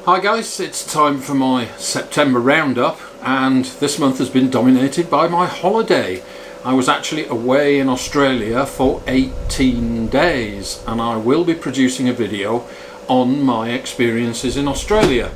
Hi guys, it's time for my September roundup, and this month has been dominated by my holiday. I was actually away in Australia for 18 days and I will be producing a video on my experiences in Australia.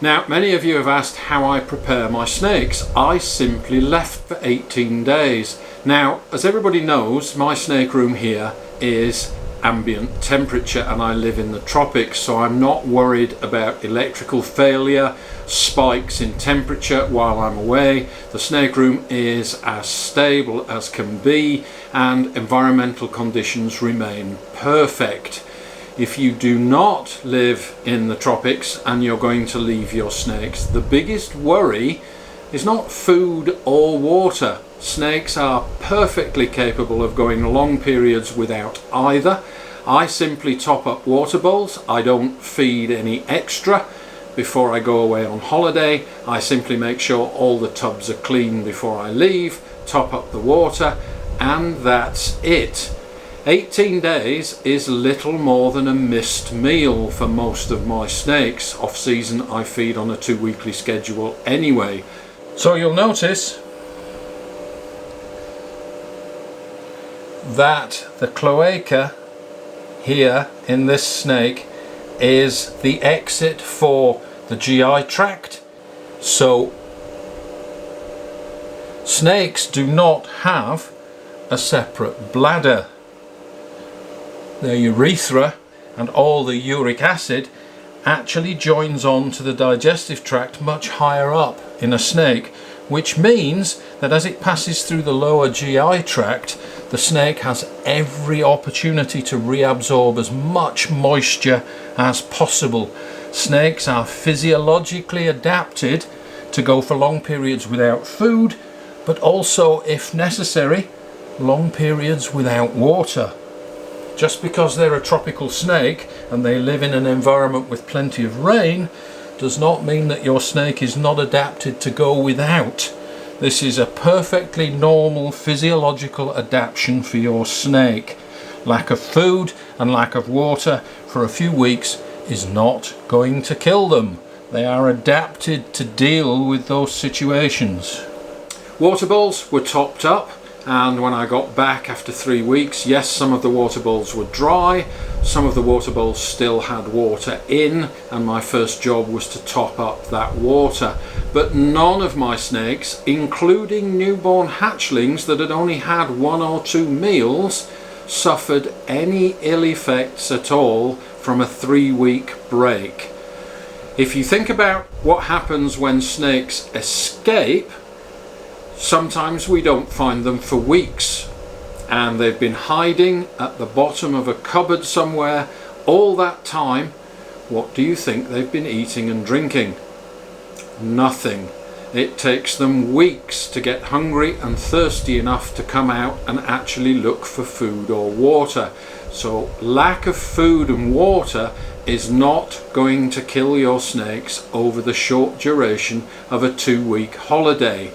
Now, many of you have asked how I prepare my snakes. I simply left for 18 days. Now, as everybody knows, my snake room here is ambient temperature and I live in the tropics, so I'm not worried about electrical failure, spikes in temperature while I'm away. The snake room is as stable as can be and environmental conditions remain perfect. If you do not live in the tropics and you're going to leave your snakes, the biggest worry is not food or water. Snakes are perfectly capable of going long periods without either. I simply top up water bowls. I don't feed any extra. Before I go away on holiday, I simply make sure all the tubs are clean before I leave, top up the water, and that's it. 18 days is little more than a missed meal for most of my snakes. Off season I feed on a 2-weekly schedule anyway. So you'll notice that the cloaca here in this snake is the exit for the GI tract. So snakes do not have a separate bladder. Their urethra and all the uric acid actually joins on to the digestive tract much higher up in a snake, which means that as it passes through the lower GI tract, the snake has every opportunity to reabsorb as much moisture as possible. Snakes are physiologically adapted to go for long periods without food, but also, if necessary, long periods without water. Just because they're a tropical snake and they live in an environment with plenty of rain does not mean that your snake is not adapted to go without. This is a perfectly normal physiological adaptation for your snake. Lack of food and lack of water for a few weeks is not going to kill them. They are adapted to deal with those situations. Water bowls were topped up, and when I got back after 3 weeks, yes, some of the water bowls were dry, some of the water bowls still had water in, and my first job was to top up that water. But none of my snakes, including newborn hatchlings that had only had 1 or 2 meals, suffered any ill effects at all from a 3-week break. If you think about what happens when snakes escape, sometimes we don't find them for weeks and they've been hiding at the bottom of a cupboard somewhere all that time. What do you think they've been eating and drinking? Nothing. It takes them weeks to get hungry and thirsty enough to come out and actually look for food or water. So lack of food and water is not going to kill your snakes over the short duration of a 2-week holiday.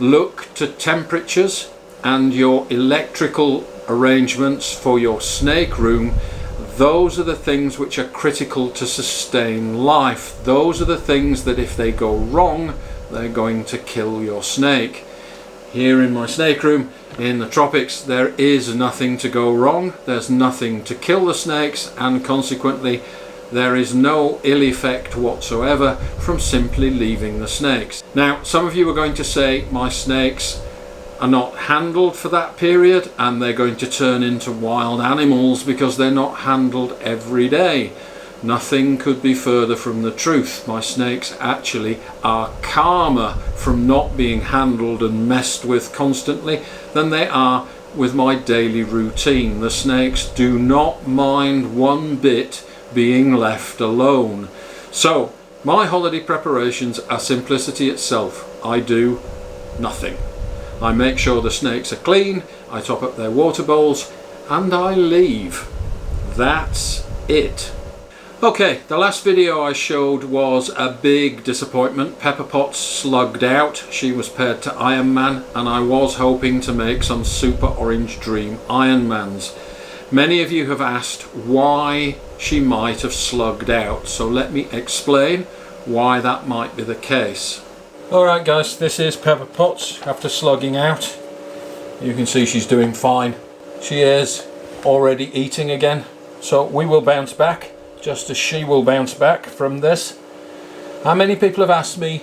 Look to temperatures and your electrical arrangements for your snake room. Those are the things which are critical to sustain life. Those are the things that if they go wrong, they're going to kill your snake. Here in my snake room in the tropics, there is nothing to go wrong. There's nothing to kill the snakes, and consequently there is no ill effect whatsoever from simply leaving the snakes. Now, some of you are going to say my snakes are not handled for that period and they're going to turn into wild animals because they're not handled every day. Nothing could be further from the truth. My snakes actually are calmer from not being handled and messed with constantly than they are with my daily routine. The snakes do not mind one bit being left alone. So my holiday preparations are simplicity itself. I do nothing. I make sure the snakes are clean, I top up their water bowls, and I leave. That's it. Okay, the last video I showed was a big disappointment. Pepper Potts slugged out. She was paired to Iron Man, and I was hoping to make some Super Orange Dream Iron Mans. Many of you have asked why she might have slugged out, so let me explain why that might be the case. Alright guys, this is Pepper Potts after slugging out. You can see she's doing fine. She is already eating again, so we will bounce back, just as she will bounce back from this. How many people have asked me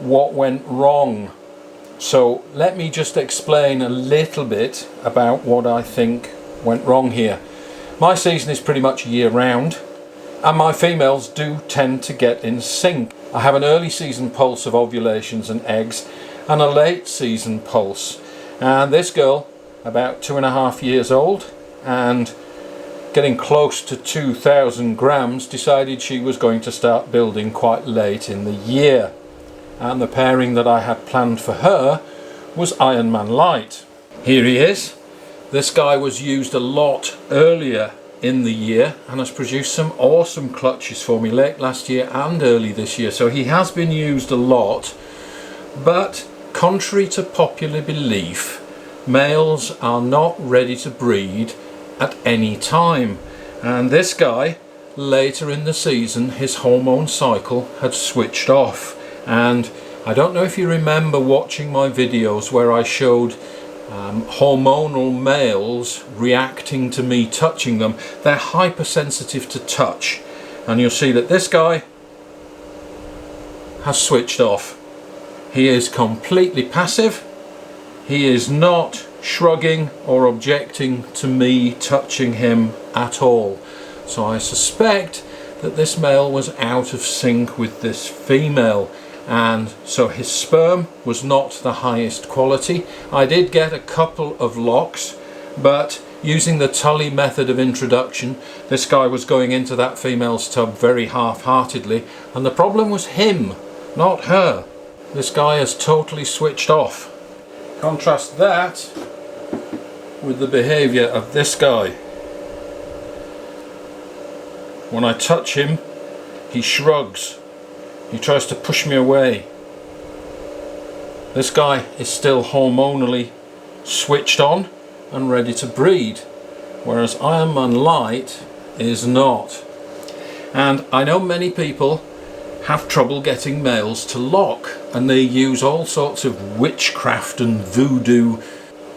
what went wrong? So let me just explain a little bit about what I think went wrong here. My season is pretty much year round, and my females do tend to get in sync. I have an early season pulse of ovulations and eggs and a late season pulse, and this girl, about 2.5 years old and getting close to 2,000 grams, decided she was going to start building quite late in the year, and the pairing that I had planned for her was Iron Man Light. Here he is. This guy was used a lot earlier in the year and has produced some awesome clutches for me late last year and early this year, so he has been used a lot. But contrary to popular belief, males are not ready to breed at any time, and this guy, later in the season, his hormone cycle had switched off. And I don't know if you remember watching my videos where I showed hormonal males reacting to me touching them. They're hypersensitive to touch, and you'll see that this guy has switched off. He is completely passive. He is not shrugging or objecting to me touching him at all. So I suspect that this male was out of sync with this female, and so his sperm was not the highest quality. I did get a couple of locks, but using the Tully method of introduction, this guy was going into that female's tub very half-heartedly, and the problem was him, not her. This guy has totally switched off. Contrast that with the behaviour of this guy. When I touch him, he shrugs. He tries to push me away. This guy is still hormonally switched on and ready to breed, whereas Iron Man Light is not. And I know many people have trouble getting males to lock, and they use all sorts of witchcraft and voodoo,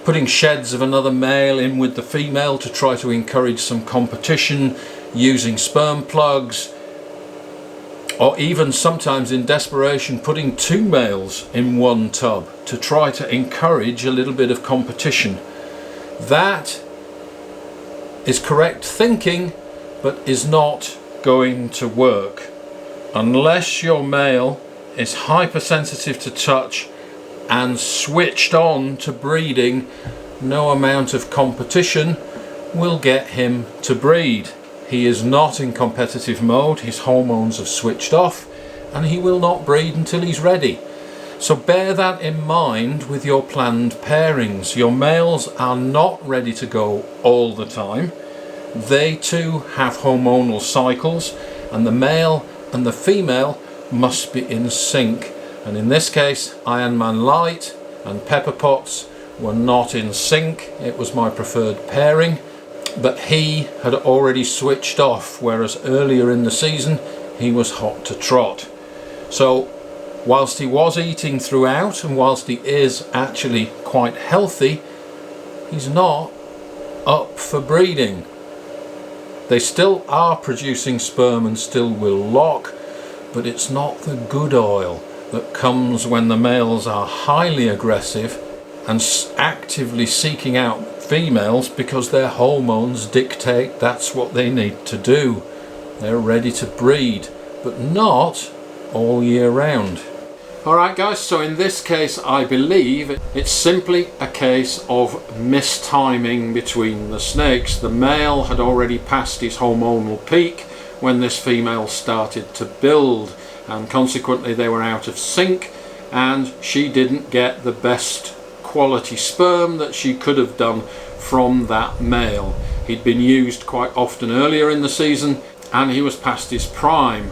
putting sheds of another male in with the female to try to encourage some competition, using sperm plugs, or even sometimes in desperation putting two males in one tub to try to encourage a little bit of competition. That is correct thinking, but is not going to work. Unless your male is hypersensitive to touch and switched on to breeding, no amount of competition will get him to breed. He is not in competitive mode, his hormones have switched off, and he will not breed until he's ready. So bear that in mind with your planned pairings. Your males are not ready to go all the time. They too have hormonal cycles, and the male and the female must be in sync. And in this case, Iron Man Light and Pepper Potts were not in sync. It was my preferred pairing, but he had already switched off, whereas earlier in the season he was hot to trot. So whilst he was eating throughout, and whilst he is actually quite healthy, he's not up for breeding. They still are producing sperm and still will lock, but it's not the good oil that comes when the males are highly aggressive and actively seeking out females because their hormones dictate that's what they need to do. They're ready to breed, but not all year round. Alright guys, so in this case I believe it's simply a case of mistiming between the snakes. The male had already passed his hormonal peak when this female started to build, and consequently they were out of sync, and she didn't get the best quality sperm that she could have done from that male. He'd been used quite often earlier in the season, and he was past his prime.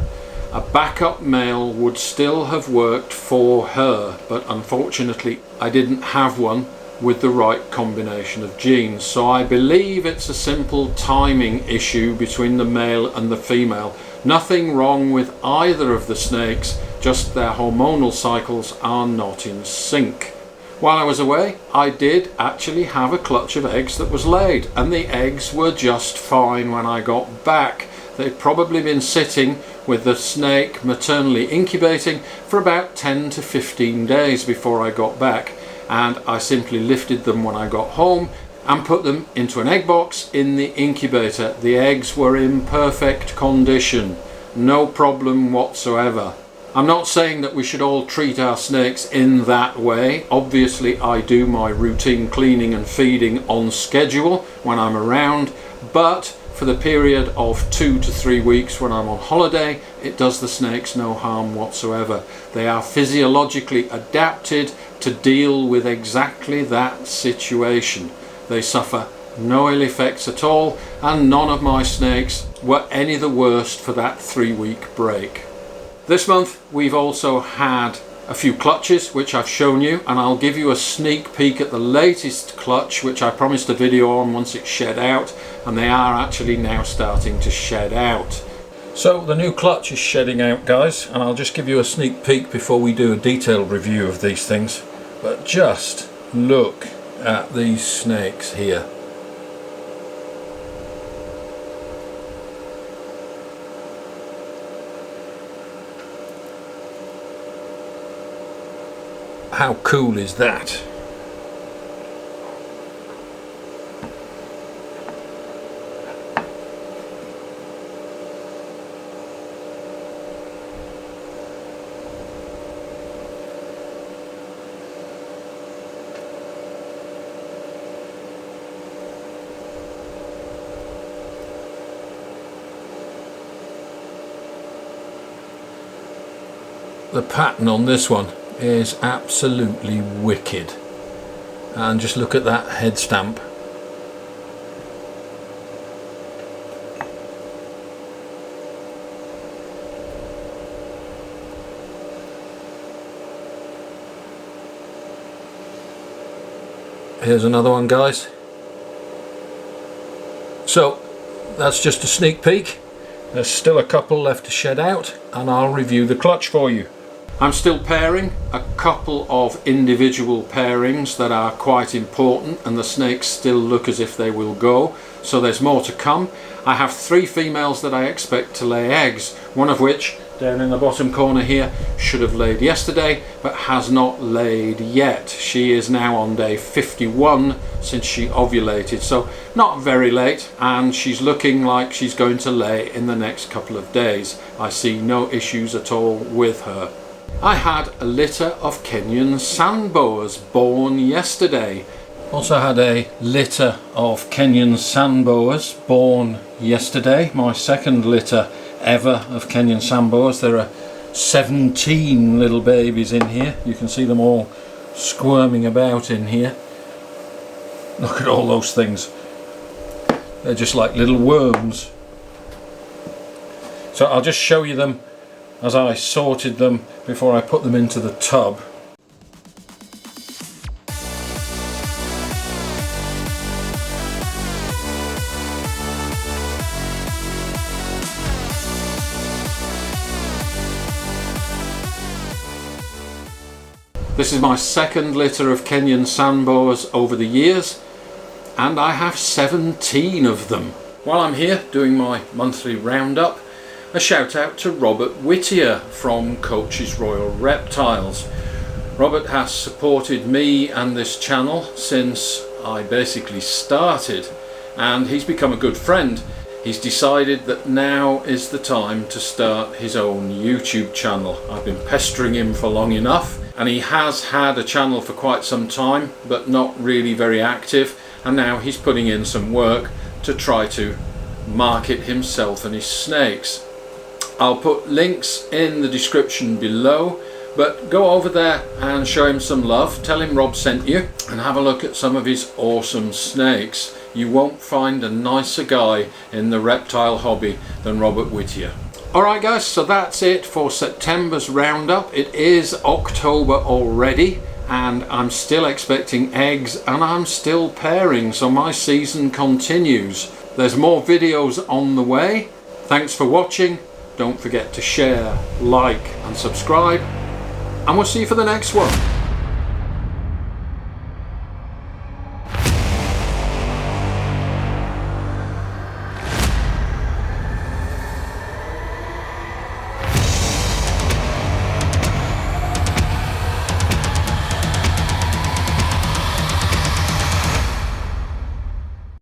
A backup male would still have worked for her, but unfortunately I didn't have one with the right combination of genes. So I believe it's a simple timing issue between the male and the female. Nothing wrong with either of the snakes, just their hormonal cycles are not in sync. While I was away, I did actually have a clutch of eggs that was laid, and the eggs were just fine when I got back. They'd probably been sitting with the snake maternally incubating for about 10 to 15 days before I got back, and I simply lifted them when I got home and put them into an egg box in the incubator. The eggs were in perfect condition, no problem whatsoever. I'm not saying that we should all treat our snakes in that way. Obviously I do my routine cleaning and feeding on schedule when I'm around, but for the period of 2 to 3 weeks when I'm on holiday, it does the snakes no harm whatsoever. They are physiologically adapted to deal with exactly that situation. They suffer no ill effects at all, and none of my snakes were any the worst for that 3-week break. This month we've also had a few clutches which I've shown you, and I'll give you a sneak peek at the latest clutch, which I promised a video on once it's shed out, and they are actually now starting to shed out. So the new clutch is shedding out, guys, and I'll just give you a sneak peek before we do a detailed review of these things. But just look at these snakes here. How cool is that? The pattern on this one is absolutely wicked, and just look at that head stamp. Here's another one, guys. So that's just a sneak peek. There's still a couple left to shed out, and I'll review the clutch for you. I'm still pairing a couple of individual pairings that are quite important, and the snakes still look as if they will go, so there's more to come. I have 3 females that I expect to lay eggs, one of which, down in the bottom corner here, should have laid yesterday but has not laid yet. She is now on day 51 since she ovulated, so not very late, and she's looking like she's going to lay in the next couple of days. I see no issues at all with her. I had a litter of Kenyan sandboas born yesterday. Also had a litter of Kenyan sandboas born yesterday, my second litter ever of Kenyan sandboas. There are 17 little babies in here. You can see them all squirming about in here. Look at all those things. They're just like little worms. So I'll just show you them as I sorted them before I put them into the tub. This is my second litter of Kenyan sandboas over the years, and I have 17 of them. While I'm here doing my monthly roundup, a shout out to Robert Whittier from Coach's Royal Reptiles. Robert has supported me and this channel since I basically started, and he's become a good friend. He's decided that now is the time to start his own YouTube channel. I've been pestering him for long enough, and he has had a channel for quite some time but not really very active, and now he's putting in some work to try to market himself and his snakes. I'll put links in the description below, but go over there and show him some love. Tell him Rob sent you, and have a look at some of his awesome snakes. you won't find a nicer guy in the reptile hobby than Robert Whittier. Alright guys, so that's it for September's roundup. It is October already and I'm still expecting eggs and I'm still pairing, so my season continues. There's more videos on the way. Thanks for watching. Don't forget to share, like and subscribe, and we'll see you for the next one.